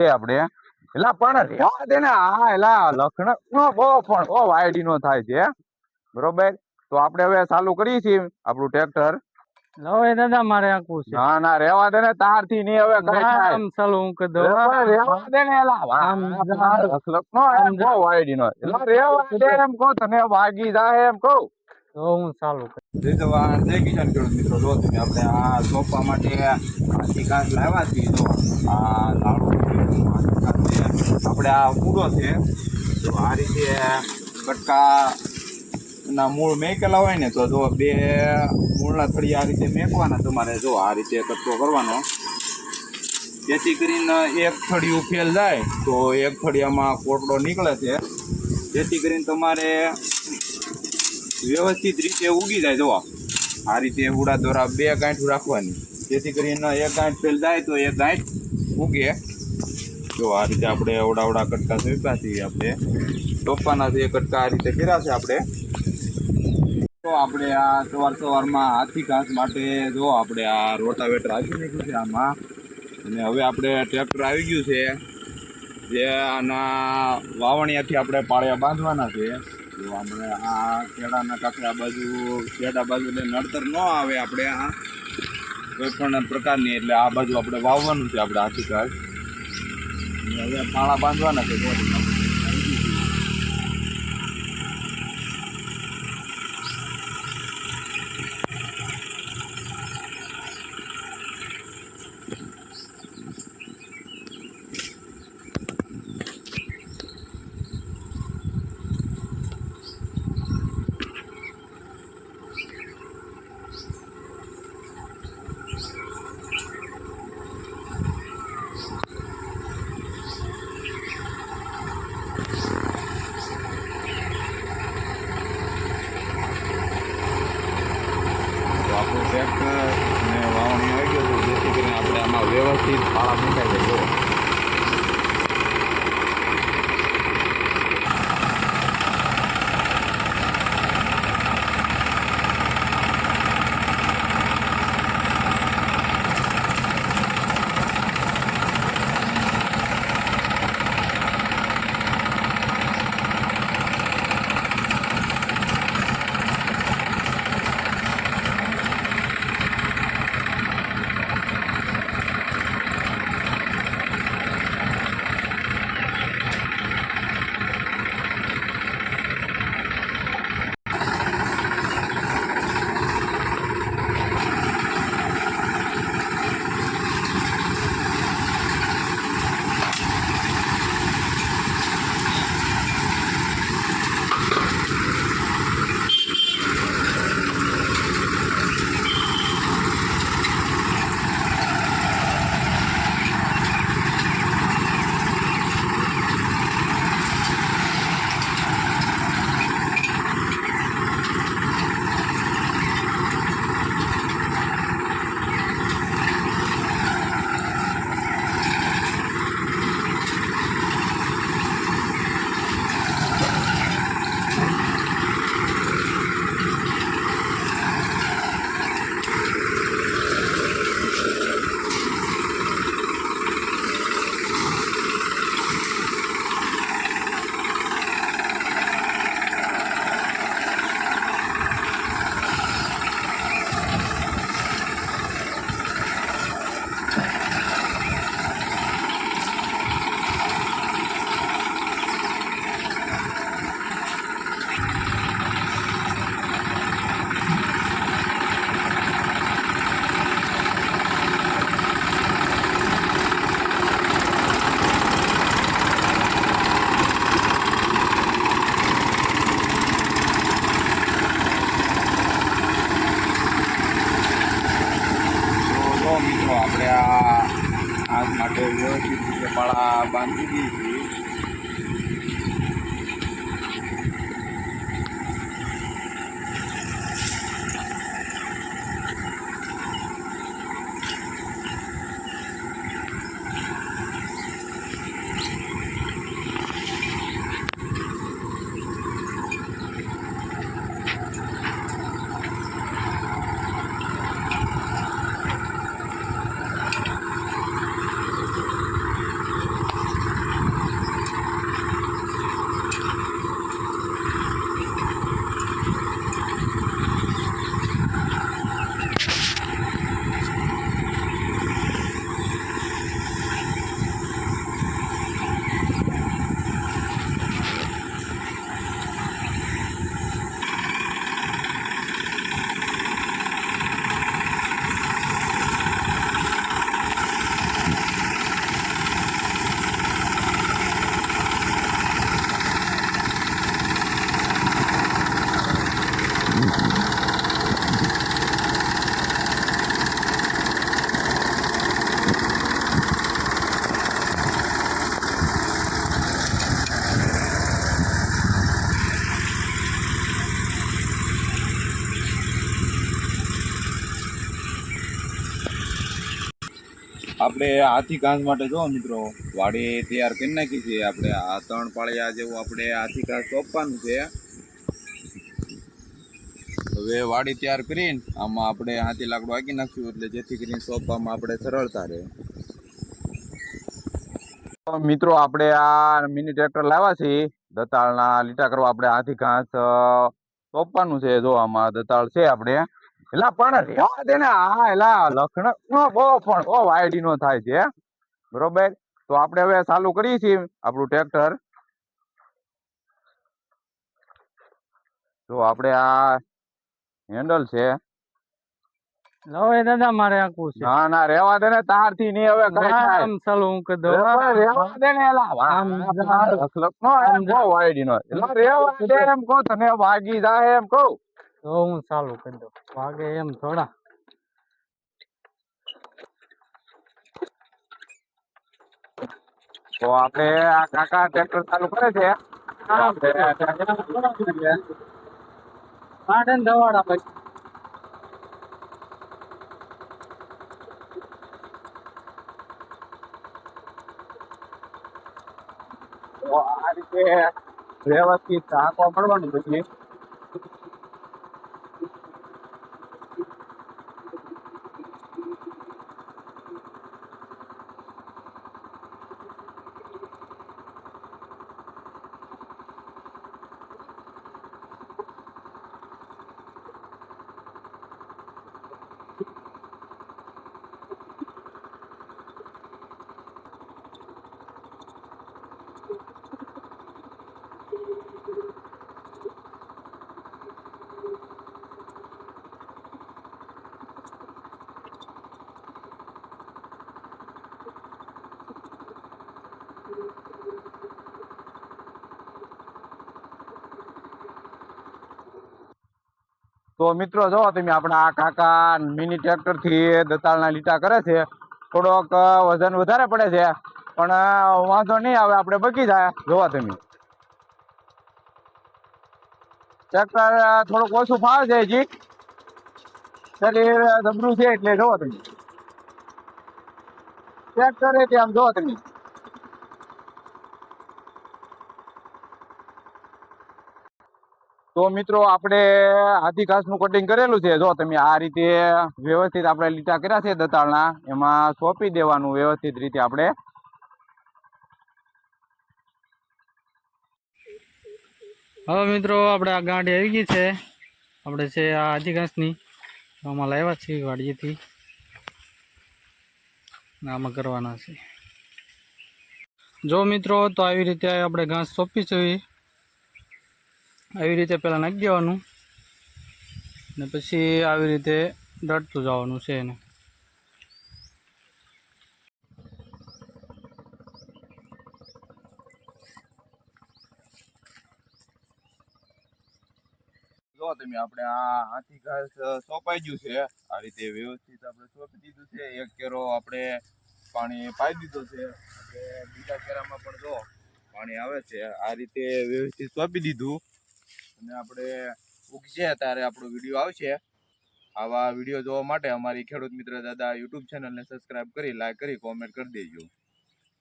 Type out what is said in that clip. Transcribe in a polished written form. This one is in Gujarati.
આપણે એલા પણ રેવા દે ને આ એલા લખણ નો બહુ પણ બહુ વાયડી નો થાય છે બરોબર તો આપણે હવે ચાલુ કરીએ છીએ આપણું ટ્રેક્ટર હવે દાદા મારે આખું છે ના ના રેવા દે ને તાર થી નહીં હવે કઈ થાય આમ ચાલો હું કહી દઉં રેવા દે ને એલા બહુ વાયડી નો એલા રેવા દે એમ કહો તને વાગી જાય એમ કહું તો હું ચાલુ જય જવાન જય કિસાન ખેડૂત મિત્રો જો તમે આપણે આ સોંપવા માટે હાથી ઘાસ લાવ્યા છીએ જો આ લાડુ આપણે આ પૂરો છે તો આ રીતે કટકા ના મૂળ મેકેલા હોય ને તો જો બે મૂળના થળી આ રીતે મેકવાના તમારે જો આ રીતે કટકો કરવાનો જેથી કરીને એક થળિયું ફેલ જાય તો એક થળિયામાં કોટડો નીકળે છે જેથી કરીને તમારે વ્યવસ્થિત રીતે ઉગી જાય જોવા આ રીતે ઉડા દોરા બે ગાંઠ રાખવાની જેથી કરીને એક ગાંઠ ફેલ જાય તો એક ગાંઠ ઉગે જો આ રીતે આપણે ઓડા કટકા સોંપ્યા છીએ આપણે સોંપવાના છે કટકા આ રીતે કર્યા છે આપણે તો આપણે આ સવારમાં હાથી ઘાસ માટે જો આપણે આ રોટાવેટર આપી નાખ્યું છે આમાં અને હવે આપણે ટ્રેક્ટર આવી ગયું છે જે આના વાવણિયાથી આપણે પાળિયા બાંધવાના છે તો આપણે આ કેળાના કાંકરા બાજુ કેળા બાજુ એટલે નડતર ન આવે આપણે આ કોઈ પણ પ્રકારની એટલે આ બાજુ આપણે વાવવાનું છે આપણે હાથી ઘાસ હવે પાળા બાંધવાના છે આપણું ટ્રેક્ટર અને વાવણી આવી ગયું છે જેથી કરીને આપણે આમાં વ્યવસ્થિત પાળા મૂકાઈ જાય મિત્રો આપણે આગ માટે વ્યવસ્થિત રીતે પાળા બાંધી દઈએ છીએ આપણે હાથી ઘાસ માટે જો મિત્રો વાડી તૈયાર કરી નાખી છે. આપણે આ 3 પાળિયા જેવું આપણે હાથી ઘાસ સોંપવાનું છે. હવે વાડી તૈયાર કરીને આમાં આપણે હાથી લાકડું આંકી નાખ્યું એટલે જેથી કરીને સોંપવામાં આપણે સરળતા રહે. તો મિત્રો આપણે આ મિની ટ્રેક્ટર લાવ્યા છે. દતાળના લીટા કરવા આપણે હાથી ઘાસ સોંપવાનું છે. જો આમાં દતાળ છે આપણે. એલા પણ રહેવા દે ને, આ એલા લખણ નો બહુ પણ બહુ વાયડી નો થાય છે બરોબર. તો આપણે હવે ચાલુ કરીએ છીએ આપણું ટ્રેક્ટર. તો આપણે આ હેન્ડલ છે. લાવો એ દાદા મારે આખું છે. ના ના રહેવા દે ને, તારથી નહીં હવે કઈ થાય. આમ ચાલુ હું કરી દઉં. રહેવા દે ને એલા બહુ વાયડી નો એલા રહેવા દે એમ કહો તને વાગી જાય એમ કહું. તો હું ચાલુ કરી દઉં. વાગે એમ થોડા. તો આપણે આ કાકા ટ્રેક્ટર ચાલુ કરે છે. કાઢે ને દવાડા પછી. તો આ રીતે વ્યવસ્થિત હાંકવા પડવાનું પછી. તો મિત્રો જો તમે આપણા આ કાકા મિની ટ્રેક્ટર થી દતાળના લીટા કરે છે. થોડોક વજન વધારે પડે છે પણ વાંધો નહીં આવે, આપણે બગી જાય. જોવા તમે ટ્રેક્ટર થોડુંક ઓછું ફાવે છે હજી, શરીર જબરું છે એટલે જોવો તમે ટ્રેક્ટર છે આમ જોવો તમે. તો મિત્રો આપણે હાથી ઘાસનું કટિંગ કરેલું છે. જો તમે આ રીતે વ્યવસ્થિત આપણે લીટા કર્યા છે દતાળના, એમાં સોંપી દેવાનું વ્યવસ્થિત રીતે આપણે. હવે મિત્રો આપણે આ ગાંઠી આવી ગઈ છે. આપણે છે આ હાથી ઘાસની. આમાં લાવ્યા છીએ વાડીએથી. આમાં કરવાના છે. જો મિત્રો તો આવી રીતે આપણે ઘાસ સોંપી છે. આવી રીતે પહેલાં નાખી દેવાનું ને પછી આવી રીતે દળતું જવાનું છે એને. જો તમે આપણે આ હાથી ઘાસ સોંપાઈ ગયું છે. આ રીતે વ્યવસ્થિત આપણે સોંપી દીધું છે. એક કેરો આપણે પાણી પાઈ દીધું છે. આપણે બીજા કેરામાં પણ જો પાણી આવે છે. આ રીતે વ્યવસ્થિત સોંપી દીધું અને આપણે ઉગશે ત્યારે આપણો વિડીયો આવશે. આવા વિડીયો જોવા માટે અમારી ખેડૂત મિત્ર દાદા યુટ્યુબ ચેનલને સબસ્ક્રાઈબ કરી, લાઈક કરી, કોમેન્ટ કરી દેજો.